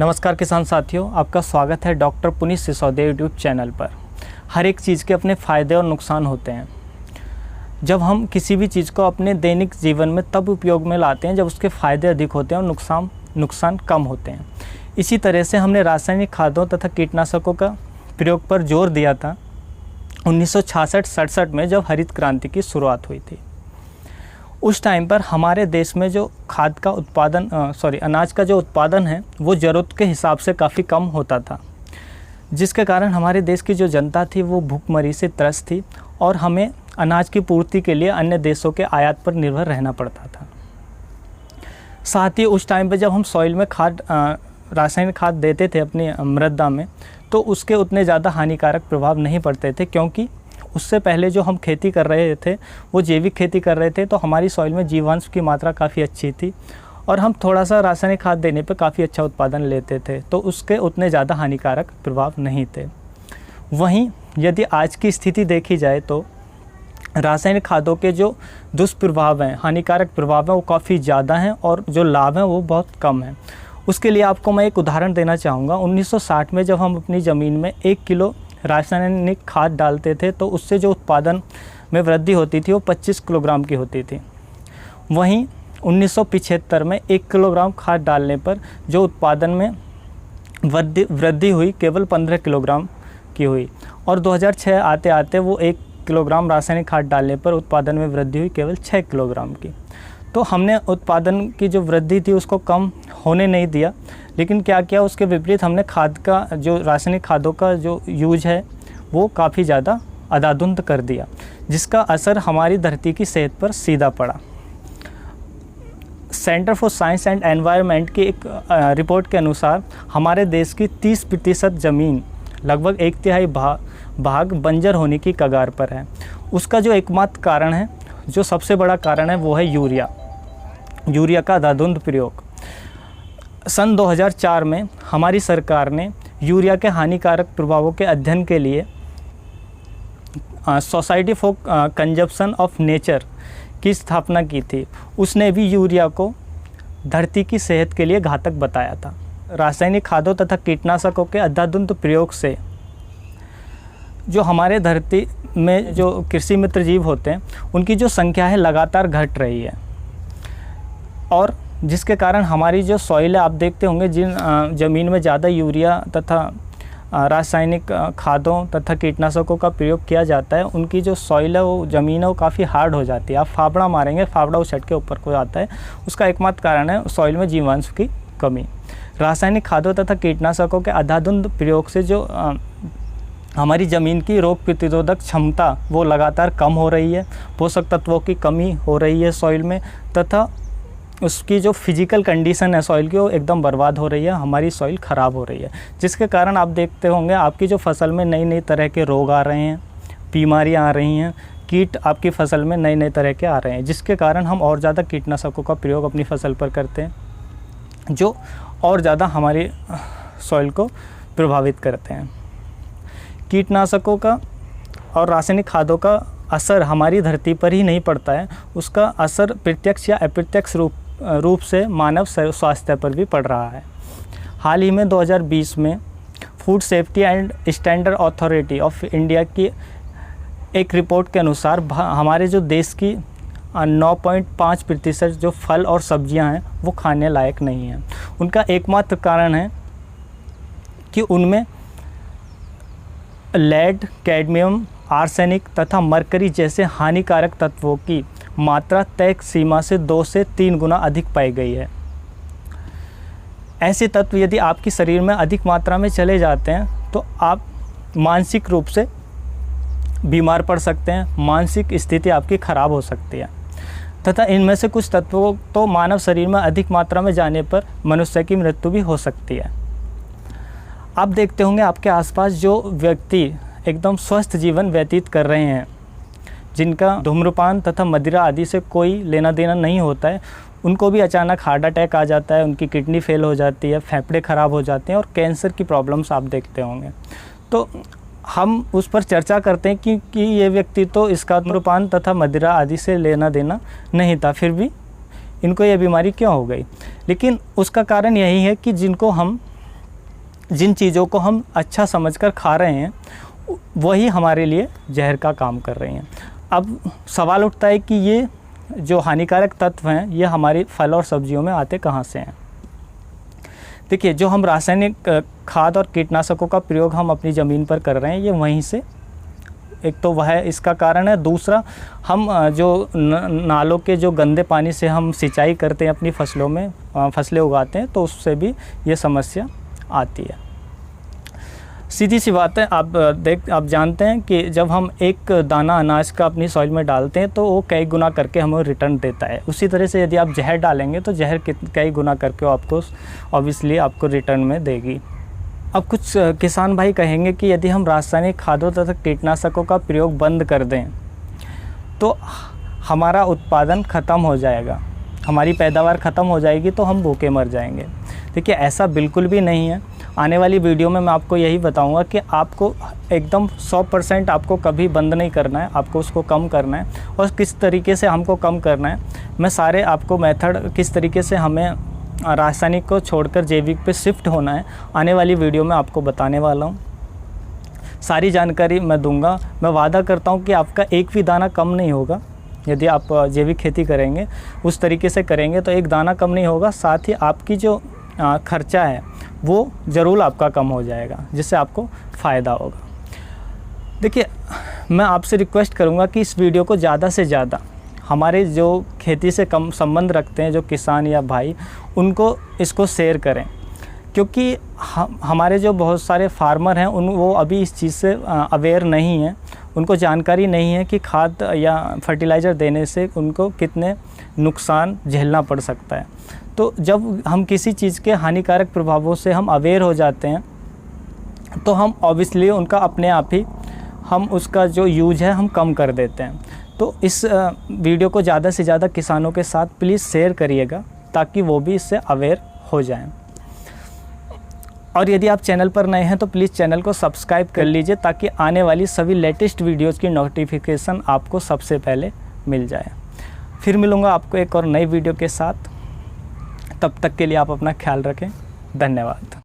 नमस्कार किसान साथियों, आपका स्वागत है doctor Puneet Sisodia YouTube channel पर। हर एक चीज़ के अपने फ़ायदे और नुकसान होते हैं। जब हम किसी भी चीज़ को अपने दैनिक जीवन में तब उपयोग में लाते हैं जब उसके फ़ायदे अधिक होते हैं और नुकसान कम होते हैं। इसी तरह से हमने रासायनिक खादों तथा कीटनाशकों का प्रयोग पर जोर दिया था 1966-67 में, जब हरित क्रांति की शुरुआत हुई थी। उस टाइम पर हमारे देश में जो खाद का उत्पादन अनाज का जो उत्पादन है वो ज़रूरत के हिसाब से काफ़ी कम होता था, जिसके कारण हमारे देश की जो जनता थी वो भूखमरी से त्रस्त थी और हमें अनाज की पूर्ति के लिए अन्य देशों के आयात पर निर्भर रहना पड़ता था। साथ ही उस टाइम पर जब हम सॉइल में रासायनिक खाद देते थे अपनी मृदा में, तो उसके उतने ज़्यादा हानिकारक प्रभाव नहीं पड़ते थे, क्योंकि उससे पहले जो हम खेती कर रहे थे वो जैविक खेती कर रहे थे, तो हमारी सॉइल में जीवांश की मात्रा काफ़ी अच्छी थी और हम थोड़ा सा रासायनिक खाद देने पर काफ़ी अच्छा उत्पादन लेते थे, तो उसके उतने ज़्यादा हानिकारक प्रभाव नहीं थे। वहीं यदि आज की स्थिति देखी जाए तो रासायनिक खादों के जो दुष्प्रभाव हैं, हानिकारक प्रभाव हैं, वो काफ़ी ज़्यादा हैं और जो लाभ हैं वो बहुत कम हैं। उसके लिए आपको मैं एक उदाहरण देना चाहूँगा। 1960 में जब हम अपनी ज़मीन में 1 किलो रासायनिक खाद डालते थे तो उससे जो उत्पादन में वृद्धि होती थी वो 25 किलोग्राम की होती थी। वहीं 1975 में 1 किलोग्राम खाद डालने पर जो उत्पादन में वृद्धि हुई केवल 15 किलोग्राम की हुई, और 2006 आते आते वो 1 किलोग्राम रासायनिक खाद डालने पर उत्पादन में वृद्धि हुई केवल 6 किलोग्राम की। तो हमने उत्पादन की जो वृद्धि थी उसको कम होने नहीं दिया, लेकिन क्या किया, उसके विपरीत हमने खाद का जो रासायनिक खादों का जो यूज है वो काफ़ी ज़्यादा अंधाधुंध कर दिया, जिसका असर हमारी धरती की सेहत पर सीधा पड़ा। Centre for science and environment की एक रिपोर्ट के अनुसार हमारे देश की 30% ज़मीन, लगभग 1/3 भाग बंजर होने की कगार पर है। उसका जो एकमात्र कारण है, जो सबसे बड़ा कारण है, वो है यूरिया का अंधाधुंध प्रयोग। सन 2004 में हमारी सरकार ने यूरिया के हानिकारक प्रभावों के अध्ययन के लिए society for consumption of nature की स्थापना की थी। उसने भी यूरिया को धरती की सेहत के लिए घातक बताया था। रासायनिक खादों तथा कीटनाशकों के अंधाधुंध प्रयोग से जो हमारे धरती में जो कृषि मित्र जीव होते हैं उनकी जो संख्या है लगातार घट रही है, और जिसके कारण हमारी जो सॉइल है, आप देखते होंगे जिन ज़मीन में ज़्यादा यूरिया तथा रासायनिक खादों तथा कीटनाशकों का प्रयोग किया जाता है, उनकी जो सॉइल है, वो ज़मीन है, वो काफ़ी हार्ड हो जाती है। आप फावड़ा मारेंगे, फावड़ा उछट के ऊपर को आता है। उसका एकमात्र कारण है सॉइल में जीवांश की कमी। रासायनिक खादों तथा कीटनाशकों के अंधाधुंध प्रयोग से जो हमारी ज़मीन की रोग प्रतिरोधक क्षमता वो लगातार कम हो रही है, पोषक तत्वों की कमी हो रही है सॉइल में, तथा उसकी जो फिजिकल कंडीशन है सॉइल की वो एकदम बर्बाद हो रही है, हमारी सॉइल ख़राब हो रही है, जिसके कारण आप देखते होंगे आपकी जो फसल में नई नई तरह के रोग आ रहे हैं, बीमारियां आ रही हैं, कीट आपकी फसल में नए नए तरह के आ रहे हैं, जिसके कारण हम और ज़्यादा कीटनाशकों का प्रयोग अपनी फसल पर करते हैं, जो और ज़्यादा हमारी सॉइल को प्रभावित करते हैं। कीटनाशकों का और रासायनिक खादों का असर हमारी धरती पर ही नहीं पड़ता है, उसका असर प्रत्यक्ष या अप्रत्यक्ष रूप से मानव स्वास्थ्य पर भी पड़ रहा है। हाल ही में 2020 में food safety and standard authority of India की एक रिपोर्ट के अनुसार हमारे जो देश की 9.5% जो फल और सब्जियां हैं वो खाने लायक नहीं हैं। उनका एकमात्र कारण है कि उनमें लेड, कैडमियम, आर्सेनिक तथा मरकरी जैसे हानिकारक तत्वों की मात्रा तय सीमा से 2 से 3 गुना अधिक पाई गई है। ऐसे तत्व यदि आपके शरीर में अधिक मात्रा में चले जाते हैं तो आप मानसिक रूप से बीमार पड़ सकते हैं, मानसिक स्थिति आपकी खराब हो सकती है, तथा इनमें से कुछ तत्वों तो मानव शरीर में अधिक मात्रा में जाने पर मनुष्य की मृत्यु भी हो सकती है। आप देखते होंगे आपके आसपास जो व्यक्ति एकदम स्वस्थ जीवन व्यतीत कर रहे हैं, जिनका धूम्रपान तथा मदिरा आदि से कोई लेना देना नहीं होता है, उनको भी अचानक हार्ट अटैक आ जाता है, उनकी किडनी फेल हो जाती है, फेफड़े ख़राब हो जाते हैं और कैंसर की प्रॉब्लम्स आप देखते होंगे। तो हम उस पर चर्चा करते हैं कि ये व्यक्ति तो इसका धूम्रपान तथा मदिरा आदि से लेना देना नहीं था, फिर भी इनको ये बीमारी क्यों हो गई। लेकिन उसका कारण यही है कि जिनको हम जिन चीज़ों को हम अच्छा समझकर खा रहे हैं वही हमारे लिए जहर का काम कर रही हैं। अब सवाल उठता है कि ये जो हानिकारक तत्व हैं ये हमारी फल और सब्जियों में आते कहाँ से हैं। देखिए, जो हम रासायनिक खाद और कीटनाशकों का प्रयोग हम अपनी ज़मीन पर कर रहे हैं ये वहीं से, एक तो वह इसका कारण है। दूसरा, हम जो नालों के जो गंदे पानी से हम सिंचाई करते हैं अपनी फसलों में, फसलें उगाते हैं, तो उससे भी ये समस्या आती है। सीधी सी बात है, आप जानते हैं कि जब हम एक दाना अनाज का अपनी सॉइल में डालते हैं तो वो कई गुना करके हमें रिटर्न देता है। उसी तरह से यदि आप जहर डालेंगे तो जहर कई गुना करके आपको ऑब्वियसली आपको रिटर्न में देगी। अब कुछ किसान भाई कहेंगे कि यदि हम रासायनिक खादों तथा कीटनाशकों का प्रयोग बंद कर दें तो हमारा उत्पादन ख़त्म हो जाएगा, हमारी पैदावार ख़त्म हो जाएगी, तो हम भूखे मर जाएंगे। देखिए, ऐसा बिल्कुल भी नहीं है। आने वाली वीडियो में मैं आपको यही बताऊंगा कि आपको एकदम 100% आपको कभी बंद नहीं करना है, आपको उसको कम करना है और किस तरीके से हमको कम करना है। मैं सारे आपको मेथड, किस तरीके से हमें रासायनिक को छोड़कर जैविक पे शिफ्ट होना है, आने वाली वीडियो में आपको बताने वाला हूँ। सारी जानकारी मैं दूंगा। मैं वादा करता हूँ कि आपका एक भी दाना कम नहीं होगा। यदि आप जैविक खेती करेंगे, उस तरीके से करेंगे, तो एक दाना कम नहीं होगा। साथ ही आपकी जो खर्चा है वो ज़रूर आपका कम हो जाएगा, जिससे आपको फ़ायदा होगा। देखिए, मैं आपसे रिक्वेस्ट करूँगा कि इस वीडियो को ज़्यादा से ज़्यादा हमारे जो खेती से कम संबंध रखते हैं, जो किसान या भाई, उनको इसको शेयर करें, क्योंकि हमारे जो बहुत सारे फार्मर हैं वो अभी इस चीज़ से अवेयर नहीं हैं। उनको जानकारी नहीं है कि खाद या फर्टिलाइज़र देने से उनको कितने नुकसान झेलना पड़ सकता है। तो जब हम किसी चीज़ के हानिकारक प्रभावों से हम अवेयर हो जाते हैं तो हम ऑब्वियसली उनका अपने आप ही हम उसका जो यूज है हम कम कर देते हैं। तो इस वीडियो को ज़्यादा से ज़्यादा किसानों के साथ प्लीज़ शेयर करिएगा, ताकि वो भी इससे अवेयर हो जाएं। और यदि आप चैनल पर नए हैं तो प्लीज़ चैनल को सब्सक्राइब कर लीजिए, ताकि आने वाली सभी लेटेस्ट वीडियोज़ की नोटिफिकेशन आपको सबसे पहले मिल जाए। फिर मिलूँगा आपको एक और नई वीडियो के साथ। तब तक के लिए आप अपना ख्याल रखें। धन्यवाद।